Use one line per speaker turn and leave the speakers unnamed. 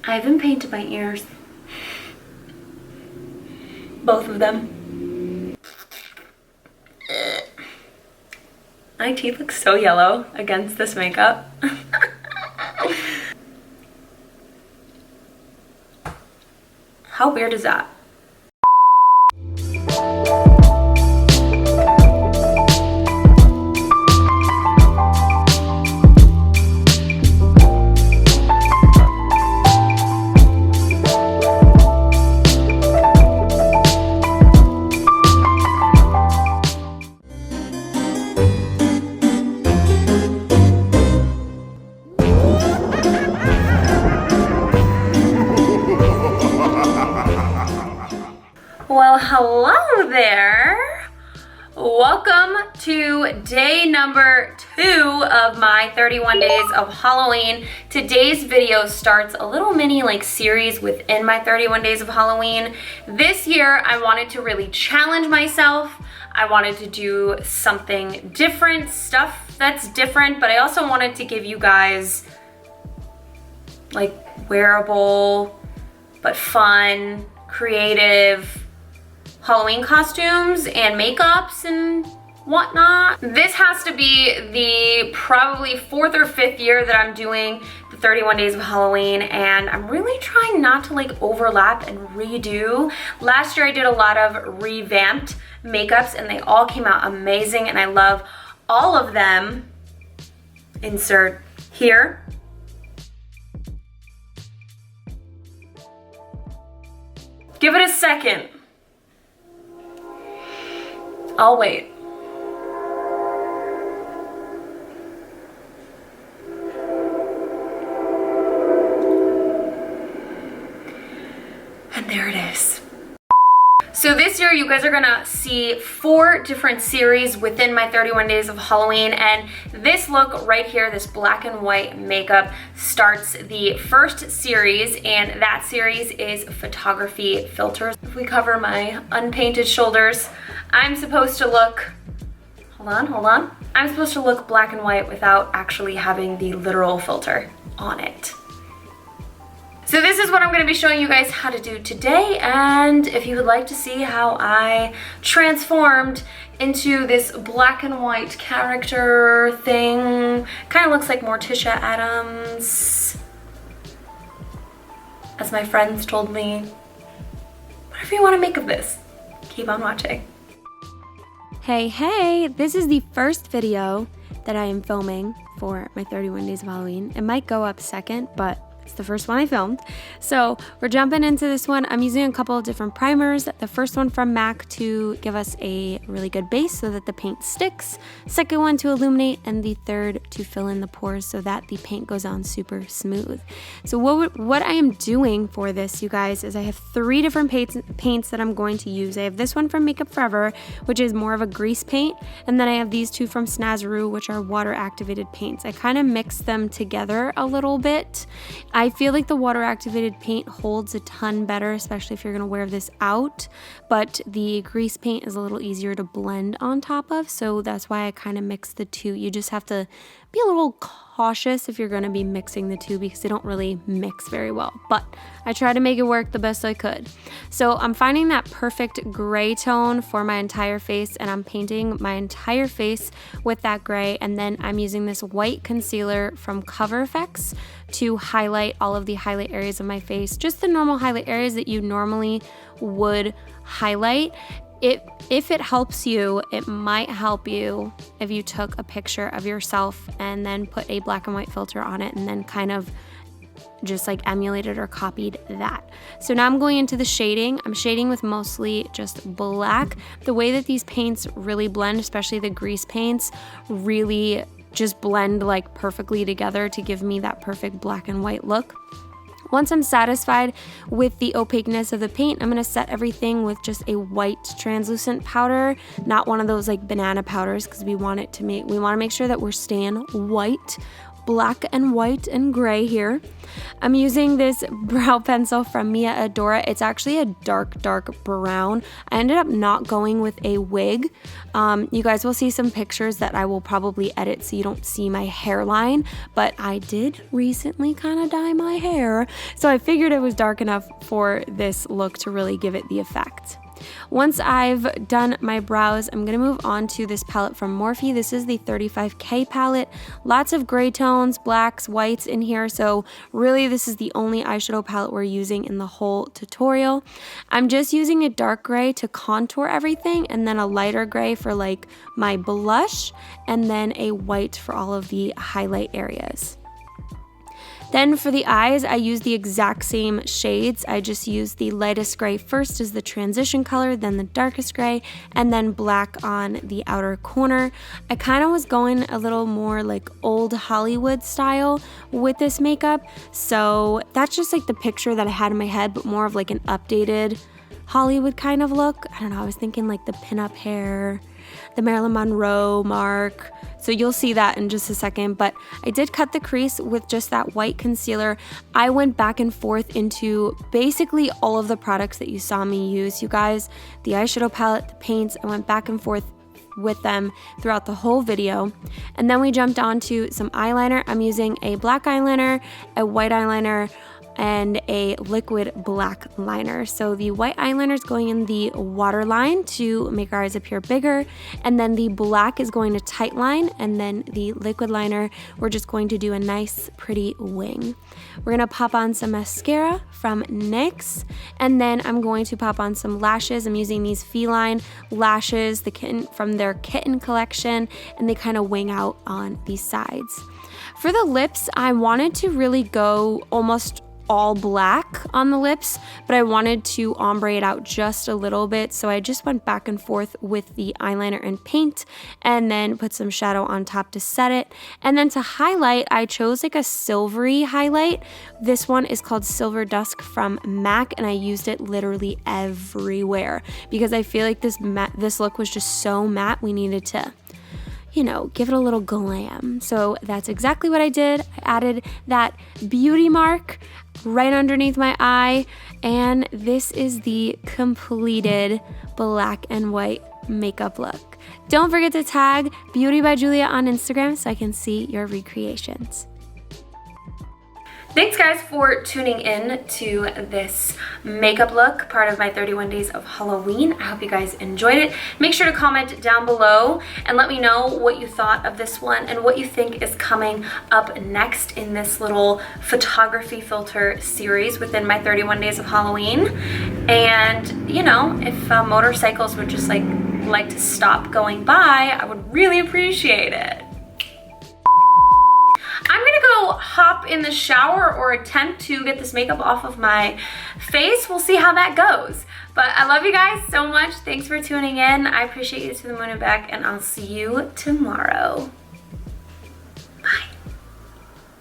I haven't painted my ears. Both of them. My teeth look so yellow against this makeup. How weird is that? Well, hello there. Welcome to day number 2 of my 31 days of Halloween. Today's video starts a little mini series within my 31 days of Halloween. This year, I wanted to really challenge myself. I wanted to do something different, stuff that's different, but I also wanted to give you guys wearable, but fun, creative Halloween costumes and makeups and whatnot. This has to be the probably 4th or 5th year that I'm doing the 31 days of Halloween, and I'm really trying not to overlap and redo. Last year I did a lot of revamped makeups and they all came out amazing and I love all of them. Insert here. Give it a second. I'll wait. And there it is. So this year you guys are gonna see 4 different series within my 31 days of Halloween, and this look right here, this black and white makeup, starts the first series, and that series is photography filters. If we cover my unpainted shoulders, I'm supposed to look, hold on. I'm supposed to look black and white without actually having the literal filter on it. So this is what I'm going to be showing you guys how to do today, and if you would like to see how I transformed into this black and white character thing, kind of looks like Morticia Addams, as my friends told me, whatever you want to make of this, keep on watching.
Hey, this is the first video that I am filming for my 31 days of Halloween. It might go up second, but it's the first one I filmed. So we're jumping into this one. I'm using a couple of different primers. The first one from MAC to give us a really good base so that the paint sticks. Second one to illuminate, and the third to fill in the pores so that the paint goes on super smooth. So what I am doing for this, you guys, is I have 3 different paints that I'm going to use. I have this one from Makeup Forever, which is more of a grease paint, and then I have these 2 from Snazaroo, which are water activated paints. I kind of mix them together a little bit. I feel like the water activated paint holds a ton better, especially if you're gonna wear this out, but the grease paint is a little easier to blend on top of, so that's why I kind of mix the 2. You just have to be a little cautious if you're gonna be mixing the 2 because they don't really mix very well, but I try to make it work the best I could. So I'm finding that perfect gray tone for my entire face, and I'm painting my entire face with that gray, and then I'm using this white concealer from Cover FX to highlight all of the highlight areas of my face, just the normal highlight areas that you normally would highlight. If it helps you, it might help you if you took a picture of yourself and then put a black and white filter on it and then kind of just emulated or copied that. So now I'm going into the shading. I'm shading with mostly just black. The way that these paints really blend, especially the grease paints, really just blend perfectly together to give me that perfect black and white look. Once I'm satisfied with the opaqueness of the paint, I'm gonna set everything with just a white translucent powder, not one of those banana powders, because we want to make sure that we're staying white black and white and gray here. I'm using this brow pencil from Mia Adora. It's actually a dark brown. I ended up not going with a wig. You guys will see some pictures that I will probably edit so you don't see my hairline, but I did recently kind of dye my hair, so I figured it was dark enough for this look to really give it the effect. Once I've done my brows, I'm going to move on to this palette from Morphe. This is the 35K palette. Lots of gray tones, blacks, whites in here. So really this is the only eyeshadow palette we're using in the whole tutorial. I'm just using a dark gray to contour everything, and then a lighter gray for like my blush, and then a white for all of the highlight areas. Then for the eyes, I use the exact same shades. I just use the lightest gray first as the transition color, then the darkest gray, and then black on the outer corner. I kind of was going a little more like old Hollywood style with this makeup. So that's just like the picture that I had in my head, but more of like an updated Hollywood kind of look. I don't know, I was thinking like the pinup hair, the Marilyn Monroe mark. So you'll see that in just a second, but I did cut the crease with just that white concealer. I went back and forth into basically all of the products that you saw me use, you guys. The eyeshadow palette, the paints, I went back and forth with them throughout the whole video. And then we jumped on to some eyeliner. I'm using a black eyeliner, a white eyeliner, and a liquid black liner. So the white eyeliner is going in the waterline to make our eyes appear bigger, and then the black is going to tight line, and then the liquid liner, we're just going to do a nice pretty wing. We're gonna pop on some mascara from NYX, and then I'm going to pop on some lashes. I'm using these Feline lashes, the kitten from their Kitten collection, and they kind of wing out on the sides. For the lips, I wanted to really go almost all black on the lips, but I wanted to ombre it out just a little bit, so I just went back and forth with the eyeliner and paint, and then put some shadow on top to set it. And then to highlight, I chose like a silvery highlight. This one is called Silver Dusk from MAC, and I used it literally everywhere because I feel like this look was just so matte, we needed to, you know, give it a little glam. So that's exactly what I did. I added that beauty mark right underneath my eye, and this is the completed black and white makeup look. Don't forget to tag Beauty by Julia on Instagram so I can see your recreations.
Thanks guys for tuning in to this makeup look, part of my 31 days of Halloween. I hope you guys enjoyed it. Make sure to comment down below and let me know what you thought of this one and what you think is coming up next in this little photography filter series within my 31 days of Halloween. And you know, if motorcycles would just like to stop going by, I would really appreciate it. I'm gonna go hop in the shower or attempt to get this makeup off of my face. We'll see how that goes. But I love you guys so much. Thanks for tuning in. I appreciate you to the moon and back, and I'll see you tomorrow.